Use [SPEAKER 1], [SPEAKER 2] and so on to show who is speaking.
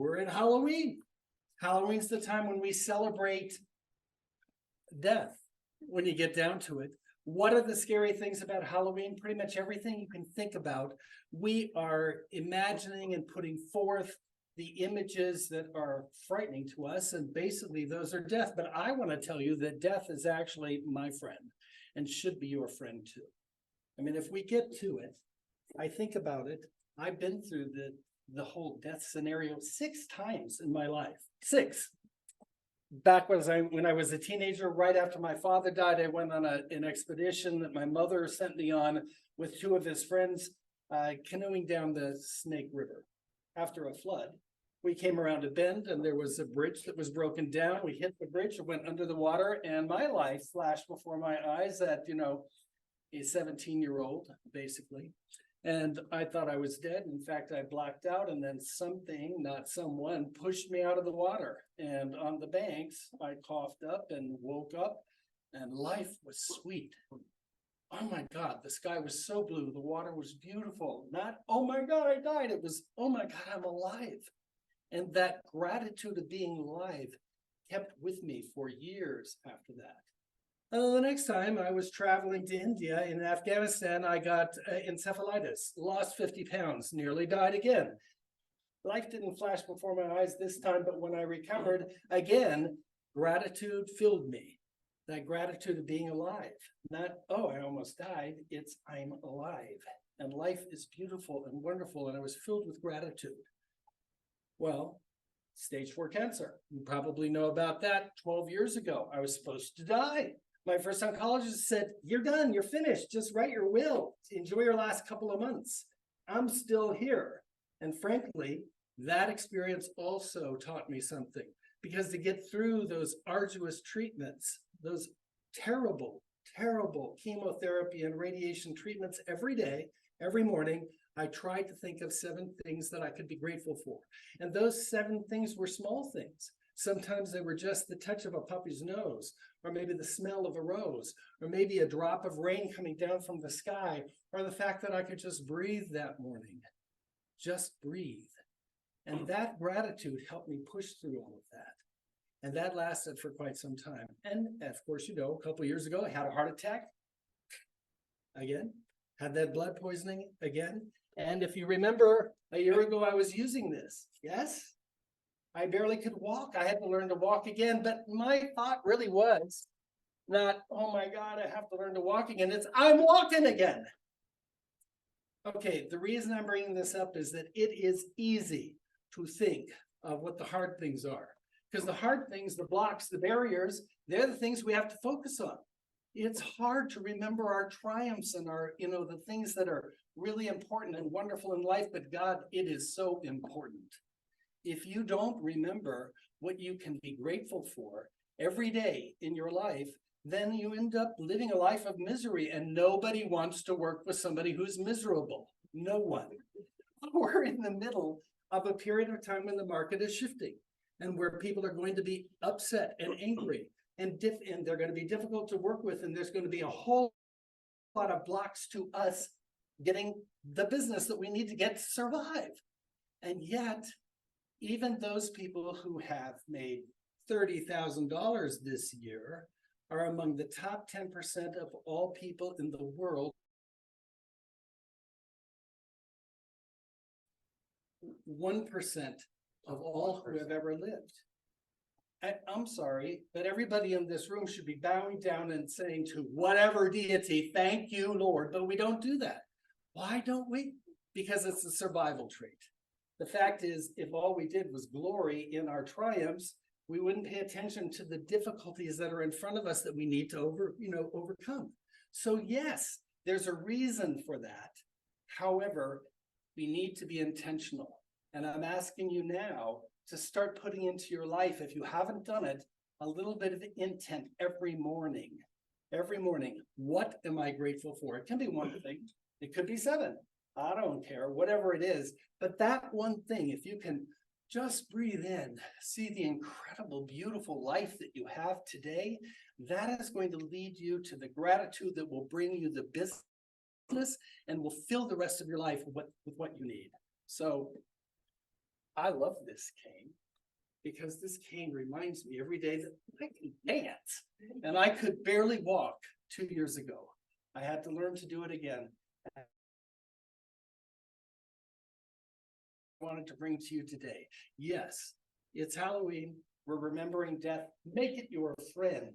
[SPEAKER 1] We're in Halloween. Halloween's the time when we celebrate death, when you get down to it. What are the scary things about Halloween? Pretty much everything you can think about. We are imagining and putting forth the images that are frightening to us, and basically those are death. But I want to tell you that death is actually my friend and should be your friend too. I mean, if we get to it, I think about it. I've been through the whole death scenario 6 times in my life. 6. Back when I was a teenager, right after my father died, I went on an expedition that my mother sent me on with 2 of his friends, canoeing down the Snake River. After a flood, we came around a bend and there was a bridge that was broken down. We hit the bridge, it went under the water, and my life flashed before my eyes at, a 17-year-old, basically. And I thought I was dead. In fact, I blacked out, and then something, not someone, pushed me out of the water. And on the banks, I coughed up and woke up, and life was sweet. Oh my God, the sky was so blue. The water was beautiful. Not, oh my God, I died. It was, oh my God, I'm alive. And that gratitude of being alive kept with me for years after that. The next time I was traveling to India, in Afghanistan, I got encephalitis, lost 50 pounds, nearly died again. Life didn't flash before my eyes this time, but when I recovered, again, gratitude filled me. That gratitude of being alive. Not, oh, I almost died. It's, I'm alive. And life is beautiful and wonderful, and I was filled with gratitude. Well, stage 4 cancer. You probably know about that. 12 years ago, I was supposed to die. My first oncologist said, you're done, you're finished, just write your will, enjoy your last couple of months. I'm still here. And frankly, that experience also taught me something, because to get through those arduous treatments, those terrible, terrible chemotherapy and radiation treatments every day, every morning, I tried to think of 7 things that I could be grateful for. And those 7 things were small things. Sometimes they were just the touch of a puppy's nose, or maybe the smell of a rose, or maybe a drop of rain coming down from the sky, or the fact that I could just breathe that morning. Just breathe. And that gratitude helped me push through all of that. And that lasted for quite some time. And of course, a couple of years ago, I had a heart attack. Again, had that blood poisoning again. And if you remember, a year ago, I was using this. Yes? I barely could walk. I had to learn to walk again. But my thought really was not, oh my God, I have to learn to walk again. It's, I'm walking again. Okay, the reason I'm bringing this up is that it is easy to think of what the hard things are. Because the hard things, the blocks, the barriers, they're the things we have to focus on. It's hard to remember our triumphs and our, the things that are really important and wonderful in life, but God, it is so important. If you don't remember what you can be grateful for every day in your life, then you end up living a life of misery, and nobody wants to work with somebody who's miserable. No one. We're in the middle of a period of time when the market is shifting, and where people are going to be upset and angry, and they're going to be difficult to work with, and there's going to be a whole lot of blocks to us getting the business that we need to get to survive. And yet, even those people who have made $30,000 this year are among the top 10% of all people in the world. 1% of all who have ever lived. I'm sorry, but everybody in this room should be bowing down and saying to whatever deity, thank you, Lord, but we don't do that. Why don't we? Because it's a survival trait. The fact is, if all we did was glory in our triumphs, we wouldn't pay attention to the difficulties that are in front of us that we need to overcome. So yes, there's a reason for that. However, we need to be intentional. And I'm asking you now to start putting into your life, if you haven't done it, a little bit of intent every morning. Every morning, what am I grateful for? It can be one thing. It could be 7. I don't care, whatever it is. But that one thing, if you can just breathe in, see the incredible, beautiful life that you have today, that is going to lead you to the gratitude that will bring you the business and will fill the rest of your life with what you need. So I love this cane because this cane reminds me every day that I can dance. And I could barely walk 2 years ago. I had to learn to do it again. I wanted to bring to you today. Yes, it's Halloween. We're remembering death. Make it your friend.